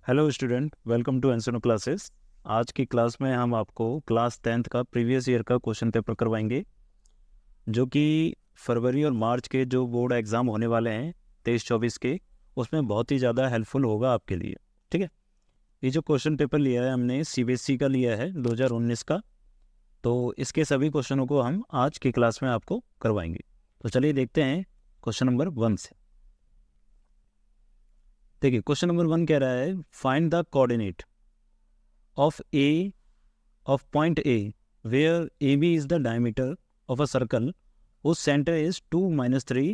Hello student, welcome to Ansno classes. आज की class में हम आपको क्लास 10th का प्रीवियस ईयर का क्वेश्चन पेपर करवाएंगे, जो कि फरवरी और मार्च के जो बोर्ड एग्ज़ाम होने वाले हैं 23-24 के, उसमें बहुत ही ज़्यादा हेल्पफुल होगा आपके लिए। ठीक है, ये जो क्वेश्चन पेपर लिया है हमने सीबीएसई का लिया है 2019 का, तो इसके सभी क्वेश्चनों को हम आज की क्लास में आपको करवाएंगे। तो चलिए देखते हैं क्वेश्चन नंबर 1 से। देखिए, क्वेश्चन नंबर 1 कह रहा है find the coordinate of A of point A where AB is the diameter of a circle whose center is 2 minus 3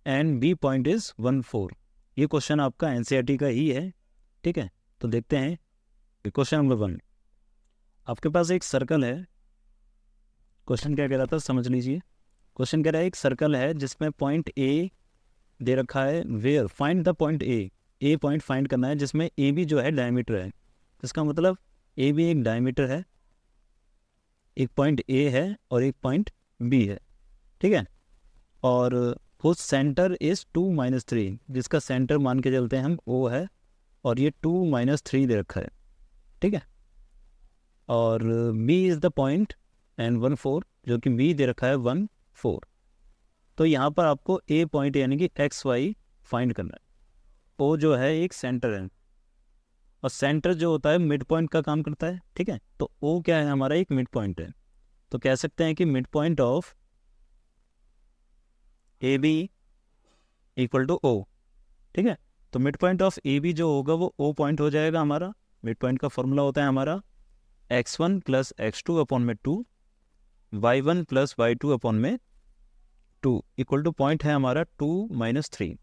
and B point is 1 4। ये क्वेश्चन आपका एनसीईआरटी का ही है। ठीक है, तो देखते हैं क्वेश्चन नंबर 1। आपके पास एक सर्कल है। क्वेश्चन क्या कह रहा था समझ लीजिए। क्वेश्चन कह रहा है एक सर्कल है जिसमें पॉइंट ए दे रखा है, where find the point A point find करना है जिसमें ए बी जो है डायमीटर है। इसका मतलब ए बी एक डायमीटर है, एक पॉइंट ए है और एक पॉइंट बी है। ठीक है, और हुज सेंटर इज 2 माइनस 3, जिसका सेंटर मान के चलते हैं हम ओ है, और ये 2 माइनस 3 दे रखा है। ठीक है, और B is the point and 1 4, जो कि बी दे रखा है 1 4। तो यहाँ पर आपको ए पॉइंट यानी कि एक्स वाई फाइंड करना है। ओ जो है एक सेंटर है, और सेंटर जो होता है मिड पॉइंट का काम करता है। ठीक है, तो ओ क्या है हमारा, एक मिड पॉइंट है। तो कह सकते हैं कि mid point of A B equal to O. ठीक है, तो mid point of A B जो होगा वो ओ पॉइंट हो जाएगा हमारा। मिड पॉइंट का फॉर्मूला होता है हमारा x1 प्लस x2 अपॉन में 2, y1 प्लस y2 अपॉन में 2 इक्वल टू पॉइंट है हमारा 2 माइनस 3।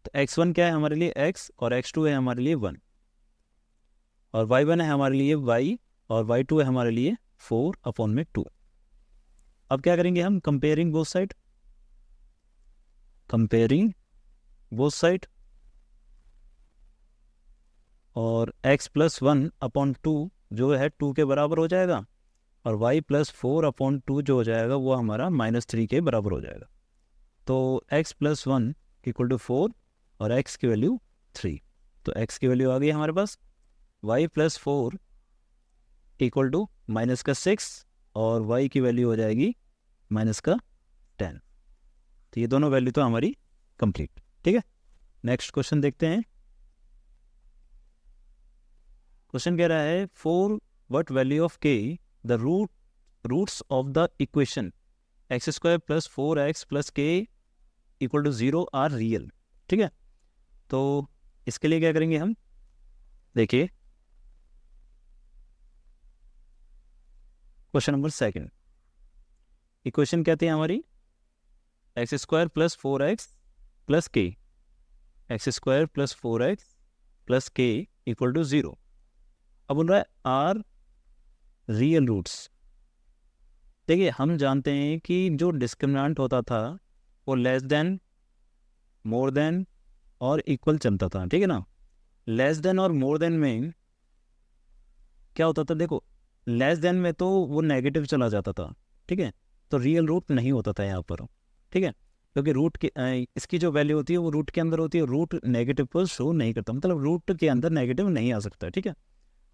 तो x1 क्या है हमारे लिए x, और x2 है हमारे लिए 1, और y1 है हमारे लिए y, और y2 है हमारे लिए 4 अपॉन में 2। अब क्या करेंगे हम, comparing both side, comparing both side, और x प्लस 1 अपॉन 2 जो है 2 के बराबर हो जाएगा, और y प्लस 4 अपॉन 2 जो हो जाएगा वो हमारा माइनस 3 के बराबर हो जाएगा। तो x प्लस 1 इक्वल टू 4 और x की वैल्यू 3। तो x की वैल्यू आ गई हमारे पास, y plus 4 equal to minus का 6, और y की वैल्यू हो जाएगी माइनस का 10। तो ये दोनों वैल्यू तो हमारी कंप्लीट। ठीक है, नेक्स्ट क्वेश्चन देखते हैं। क्वेश्चन कह रहा है for what value of k the roots of the equation x square plus 4x plus k equal to 0 are real. ठीक है, तो इसके लिए क्या करेंगे हम, देखिए क्वेश्चन नंबर 2। इक्वेशन क्या थी हमारी, x square plus 4x plus k, x square plus 4x plus k equal to 0। अब बोल रहा है आर रियल रूट्स। देखिए, हम जानते हैं कि जो डिस्क्रिमिनेंट होता था वो लेस देन, मोर देन और इक्वल चलता था। ठीक है ना, लेस देन और मोर देन में क्या होता था, देखो लेस देन में तो वो नेगेटिव चला जाता था। ठीक है, तो रियल रूट नहीं होता था यहाँ पर। ठीक है, क्योंकि रूट के इसकी जो वैल्यू होती है वो रूट के अंदर होती है, रूट नेगेटिव पर शो नहीं करता, मतलब रूट के अंदर नेगेटिव नहीं आ सकता। ठीक है,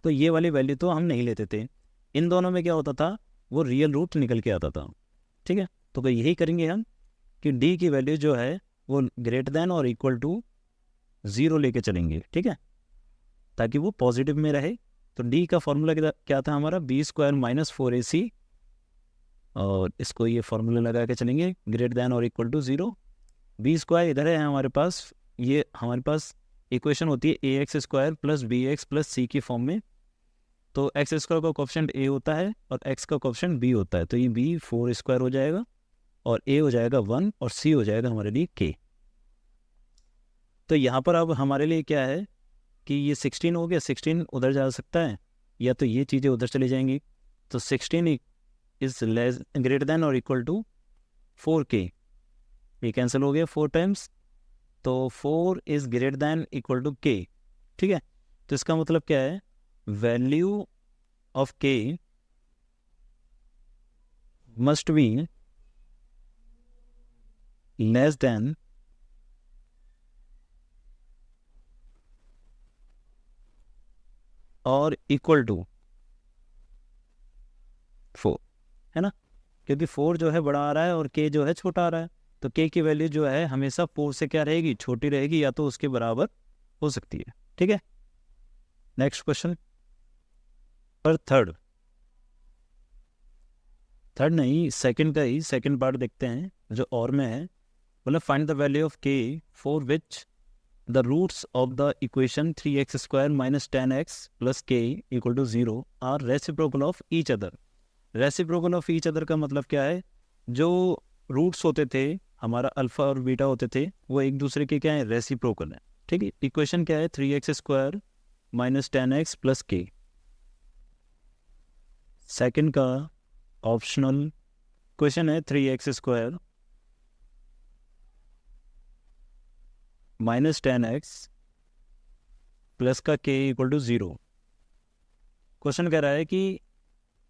तो ये वाली वैल्यू तो हम नहीं लेते थे। इन दोनों में क्या होता था, वो रियल रूट निकल के आता था। ठीक है, तो यही करेंगे हम कि डी की वैल्यू जो है वो ग्रेटर देन और इक्वल टू 0 लेके चलेंगे। ठीक है, ताकि वो पॉजिटिव में रहे। तो डी का फॉर्मूला क्या था हमारा, बी स्क्वायर माइनस 4ac, और इसको ये फॉर्मूला लगा के चलेंगे ग्रेटर देन और इक्वल टू 0। बी स्क्वायर इधर है हमारे पास, ये हमारे पास इक्वेशन होती है a x square plus b x plus c की फॉर्म में। तो एक्स स्क्वायर का कोएफिशिएंट ए होता है और एक्स का कोएफिशिएंट बी होता है, तो ये बी 4 स्क्वायर हो जाएगा, और ए हो जाएगा 1, और सी हो जाएगा हमारे लिए के। तो यहाँ पर अब हमारे लिए क्या है कि ये 16 हो गया, 16 उधर जा सकता है, या तो ये चीज़ें उधर चली जाएंगी। तो 16 इज लेस ग्रेटर देन और इक्वल टू 4k, ये कैंसिल हो गया 4 टाइम्स, तो 4 is greater than equal to k। ठीक है, तो इसका मतलब क्या है, value of k must be less than और इक्वल टू 4, है ना, क्योंकि 4 जो है बड़ा आ रहा है और k जो है छोटा आ रहा है, तो k की वैल्यू जो है हमेशा 4 से क्या रहेगी, छोटी रहेगी, या तो उसके बराबर हो सकती है। ठीक है, नेक्स्ट क्वेश्चन पर थर्ड नहीं, सेकंड का ही सेकंड पार्ट देखते हैं जो और में है। मतलब find the value of k for which the roots of the equation 3x² minus 10x plus k equal to 0 are reciprocal of each other. Reciprocal of each other का मतलब क्या है, जो रूट्स होते थे हमारा अल्फा और बीटा होते थे वो एक दूसरे के क्या है, रेसिप्रोकल है। ठीक है, इक्वेशन क्या है, 3x² minus 10x plus k। Second का ऑप्शनल क्वेश्चन है 3x² माइनस 10x प्लस का k इक्वल टू 0। क्वेश्चन कह रहा है कि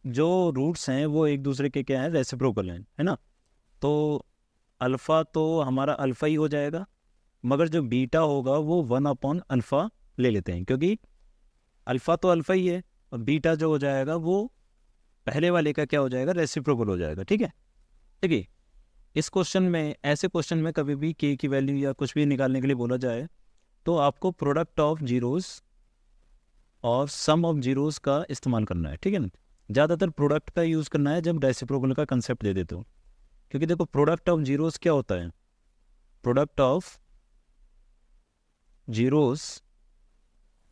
जो रूट्स हैं वो एक दूसरे के क्या है, रेसिप्रोकल हैं, है ना। तो अल्फ़ा तो हमारा अल्फ़ा ही हो जाएगा, मगर जो बीटा होगा वो 1/अल्फ़ा ले लेते हैं, क्योंकि अल्फ़ा तो अल्फ़ा ही है और बीटा जो हो जाएगा वो पहले वाले का क्या हो जाएगा, रेसिप्रोकल हो जाएगा। ठीक है, देखिए इस क्वेश्चन में, ऐसे क्वेश्चन में कभी भी k की वैल्यू या कुछ भी निकालने के लिए बोला जाए तो आपको प्रोडक्ट ऑफ जीरोस और सम ऑफ जीरोस का इस्तेमाल करना है। ठीक है ना, ज़्यादातर प्रोडक्ट का यूज़ करना है जब रेसिप्रोकल का कंसेप्ट दे देते हो, क्योंकि देखो प्रोडक्ट ऑफ जीरोस क्या होता है, प्रोडक्ट ऑफ जीरोस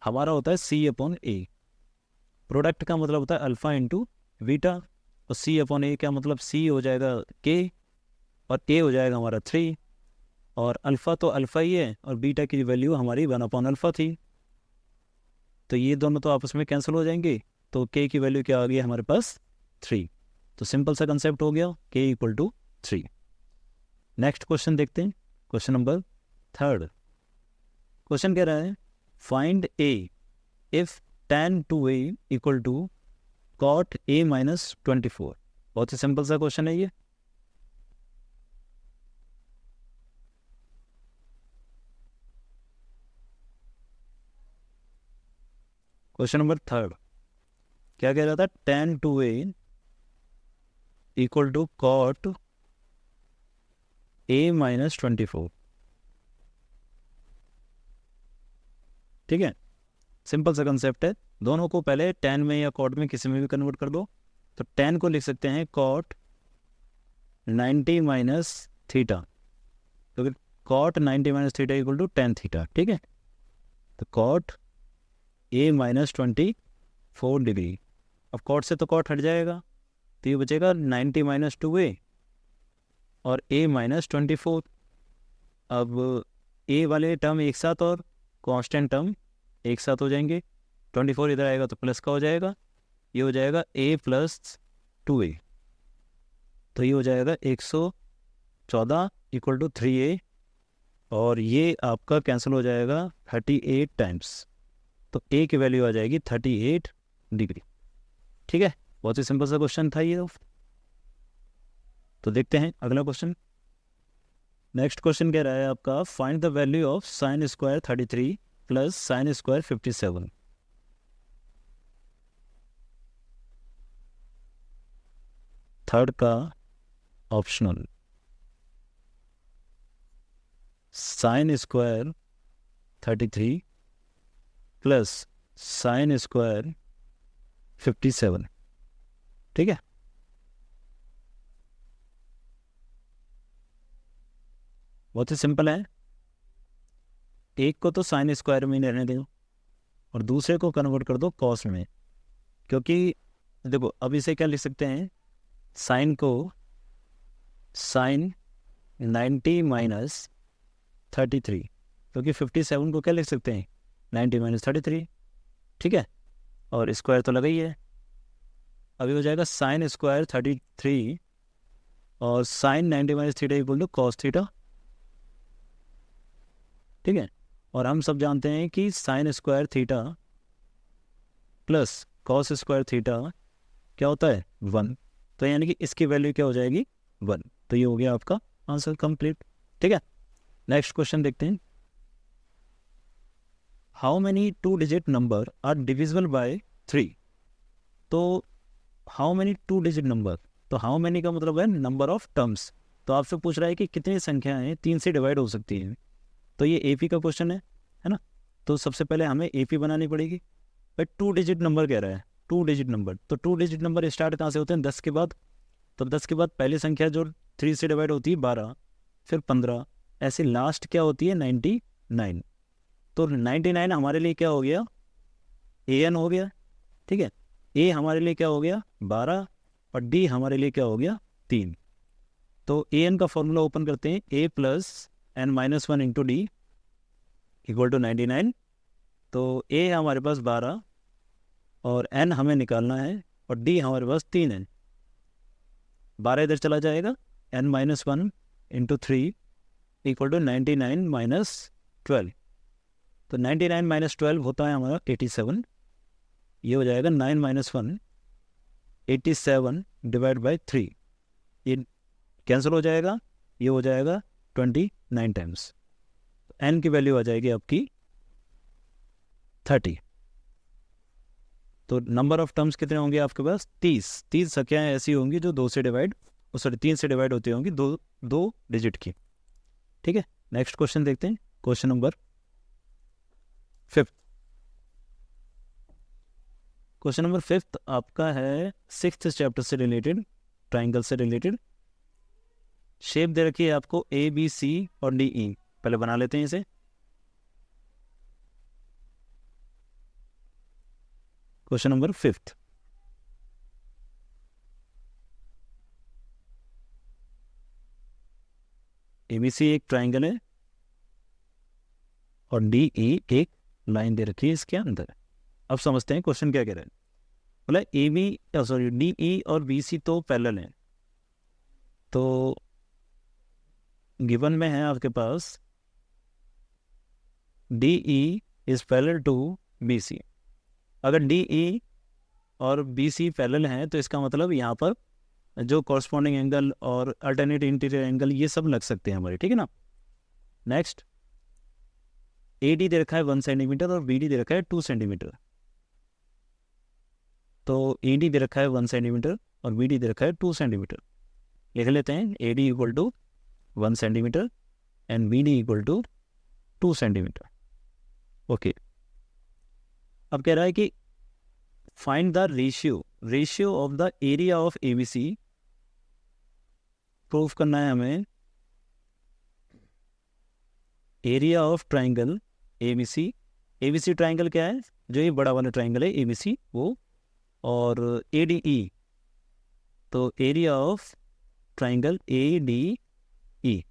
हमारा होता है c/a। प्रोडक्ट का मतलब होता है अल्फ़ा इंटू बीटा, और c/a क्या मतलब, c हो जाएगा k और a हो जाएगा हमारा 3, और अल्फ़ा तो अल्फ़ा ही है और बीटा की वैल्यू हमारी 1/अल्फ़ा थी, तो ये दोनों तो आपस में कैंसिल हो जाएंगे, तो k की वैल्यू क्या आ गई हमारे पास, 3। तो सिंपल सा कंसेप्ट हो गया, k equal to 3। Next question देखते हैं, क्वेश्चन नंबर थर्ड। क्वेश्चन कह रहा है find a if tan 2a equal to cot a minus 24। बहुत ही सिंपल सा क्वेश्चन है ये। क्वेश्चन नंबर थर्ड क्या कह रहा था, tan 2a equal to cot a minus 24। ठीक है, सिंपल सा कंसेप्ट है, दोनों को पहले tan में या cot में किसी में भी कन्वर्ट कर दो। तो tan को लिख सकते हैं cot 90 माइनस थीटा, तो cot 90 minus theta equal to tan theta. ठीक है, तो cot a माइनस 24 डिग्री। अब cot से तो cot हट जाएगा, तो ये बचेगा 90 माइनस 2a और a माइनस 24। अब a वाले टर्म एक साथ और कांस्टेंट टर्म एक साथ हो जाएंगे, 24 इधर आएगा तो प्लस का हो जाएगा, ये हो जाएगा a प्लस 2a, तो ये हो जाएगा 114 इक्वल टू 3a, और ये आपका कैंसिल हो जाएगा 38 टाइम्स, तो a की वैल्यू आ जाएगी 38 डिग्री। ठीक है, बहुत ही सिंपल सा क्वेश्चन था ये। तो देखते हैं अगला क्वेश्चन। नेक्स्ट क्वेश्चन कह रहा है आपका find the value of sine square 33 plus sine square 57। Third का optional, sine square 33 plus sine square 57। ठीक है, बहुत ही सिंपल है, एक को तो साइन स्क्वायर में रहने दो और दूसरे को कन्वर्ट कर दो कॉस में, क्योंकि देखो अब इसे क्या लिख सकते हैं, साइन को साइन 90 माइनस 33, क्योंकि 57 को क्या लिख सकते हैं, 90 माइनस 33। ठीक है, और स्क्वायर तो लगा ही है, अभी हो जाएगा साइन स्क्वायर 33 और sine 90 minus theta equal to cos theta. ठीक है, और हम सब जानते हैं कि sine square theta plus cos square theta क्या होता है, 1, तो यानी कि इसकी वैल्यू क्या हो जाएगी, 1। तो ये हो गया आपका आंसर कंप्लीट। ठीक है, नेक्स्ट क्वेश्चन देखते हैं। How many 2-digit number are divisible by 3। तो हाउ मैनी 2-digit नंबर, तो हाउ मैनी का मतलब है नंबर ऑफ टर्म्स। तो आपसे पूछ रहा है कि कितनी संख्याएं 3 से डिवाइड हो सकती हैं। तो ये एपी का क्वेश्चन है ना। तो सबसे पहले हमें एपी बनानी पड़ेगी। भाई 2-digit नंबर कह रहा है, 2-digit नंबर, तो 2-digit नंबर स्टार्ट कहाँ से होते हैं? 10 के बाद। तो 10 के बाद पहली संख्या जो 3 से डिवाइड होती है 12, फिर 15, ऐसे लास्ट क्या होती है 99। तो 99 हमारे लिए क्या हो गया? एन हो गया। ठीक है, ए हमारे लिए क्या हो गया? 12, और डी हमारे लिए क्या हो गया? 3। तो ए एन का फॉर्मूला ओपन करते हैं, a plus n minus 1 into d equal to 99। तो ए है हमारे पास 12 और एन हमें निकालना है, और डी हमारे पास 3 है। 12 इधर चला जाएगा, n minus 1 into 3 equal to 99 minus 12। तो 99 माइनस 12 होता है हमारा 87। ये हो जाएगा 9 माइनस 1, 87 डिवाइड बाई 3। ये कैंसिल हो जाएगा, ये हो जाएगा 29 टाइम्स। एन की वैल्यू आ जाएगी आपकी 30। तो नंबर ऑफ टर्म्स कितने होंगे आपके पास? 30 संख्याएं ऐसी होंगी जो 2 से डिवाइड, सॉरी 3 से डिवाइड होती होंगी, दो डिजिट की। ठीक है, नेक्स्ट क्वेश्चन देखते हैं, क्वेश्चन नंबर 5। क्वेश्चन नंबर 5 आपका है 6th चैप्टर से रिलेटेड, ट्राइंगल से रिलेटेड। शेप दे रखी है आपको ए बी सी और डी ई। पहले बना लेते हैं इसे। क्वेश्चन नंबर 5, एबीसी एक ट्राइंगल है और डी ई एक लाइन दे रखी है इसके अंदर। अब समझते हैं क्वेश्चन क्या कह रहे हैं। बोला A B, sorry D E और बी सी तो पैरेलल हैं। तो गिवन में है आपके पास D E is parallel to B C. अगर डी ई और बी सी पैरेलल हैं तो इसका मतलब यहाँ पर जो कॉरस्पॉन्डिंग एंगल और अल्टरनेट इंटीरियर एंगल ये सब लग सकते हैं हमारे, ठीक है ना। नेक्स्ट, ए डी दे रखा है 1 सेंटीमीटर और बी डी दे रखा है 2 सेंटीमीटर। तो ए डी दे रखा है 1 सेंटीमीटर और बी डी दे रखा है 2 सेंटीमीटर। लिख लेते हैं, A D equal to 1 centimetre and B D equal to 2 centimetre. Okay, अब कह रहा है कि find the ratio of the area of A B C. Proof करना है हमें area of triangle A B C. A B C triangle क्या है? जो ये बड़ा वाला ट्राइंगल है ए बी सी वो, और ए डी ई, तो area of triangle A D ई।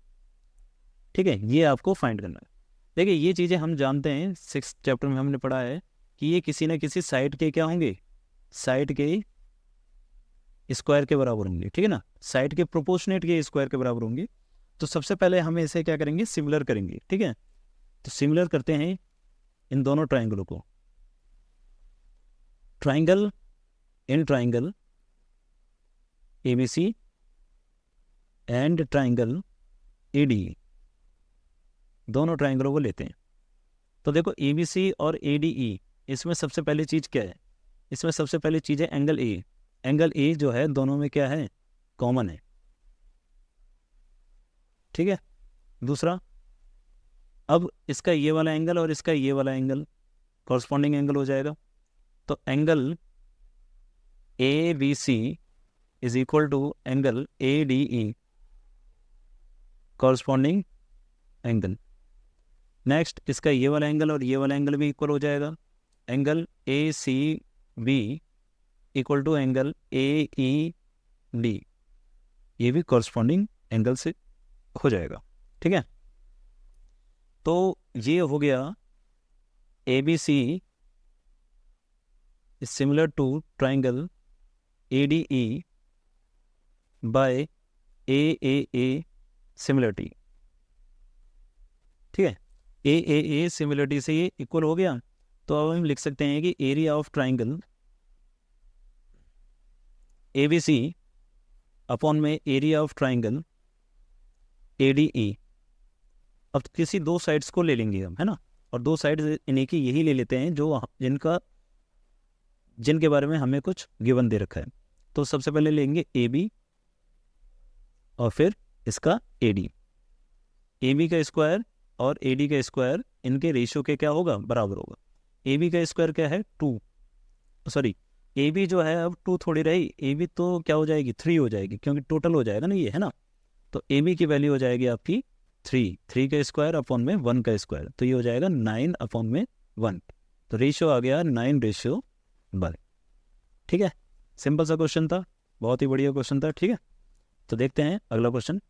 ठीक है, ये आपको फाइंड करना है। देखिए ये चीज़ें हम जानते हैं, 6th चैप्टर में हमने पढ़ा है कि ये किसी न किसी साइड के क्या होंगे? साइड के स्क्वायर के बराबर होंगे, ठीक है ना। साइड के प्रोपोर्शनेट के स्क्वायर के बराबर होंगे। तो सबसे पहले हम इसे क्या करेंगे? सिमिलर करेंगे, ठीक है। तो सिमिलर करते हैं इन दोनों ट्राइंगलों को। Triangle in triangle A B C and triangle A D, दोनों ट्राइंगलों को लेते हैं। तो देखो ए बी सी और ए डी ई, इसमें सबसे पहली चीज़ क्या है? इसमें सबसे पहली चीज़ है एंगल ए। एंगल ए जो है दोनों में क्या है? कॉमन है, ठीक है। दूसरा, अब इसका ये वाला एंगल और इसका ये वाला एंगल कॉरस्पॉन्डिंग एंगल हो जाएगा। तो angle A B C is equal to angle A D E, corresponding angle. Next, इसका ये वाला एंगल और ये वाला एंगल भी इक्वल हो जाएगा। Angle A C B equal to angle A E D, ये भी कॉरस्पॉन्डिंग एंगल से हो जाएगा, ठीक है। तो ये हो गया A B C is similar to triangle A D E by A similarity, ठीक है। ए सिमिलरिटी से ये इक्वल हो गया। तो अब हम लिख सकते हैं कि area of triangle A B C upon में area of triangle A D E. अब किसी दो साइड्स को ले लेंगे हम, है ना। और दो साइड इन्हीं की यही ले लेते हैं जो जिनके बारे में हमें कुछ गिवन दे रखा है। तो सबसे पहले लेंगे ए बी और फिर इसका ए डी। ए बी का स्क्वायर और ए डी का स्क्वायर इनके रेशियो के क्या होगा, बराबर होगा। ए बी का स्क्वायर क्या है 2, सॉरी ए बी जो है अब 2 थोड़ी रही, ए बी तो क्या हो जाएगी 3 हो जाएगी, क्योंकि टोटल हो जाएगा ना ये, है ना। तो ए बी की वैल्यू हो जाएगी आपकी 3 का स्क्वायर अपॉन में 1 का स्क्वायर, तो ये हो जाएगा 9 अपॉन में 1। तो रेशियो आ गया 9:1। ठीक है, सिंपल सा क्वेश्चन था, बहुत ही बढ़िया क्वेश्चन था। ठीक है, तो देखते हैं अगला क्वेश्चन।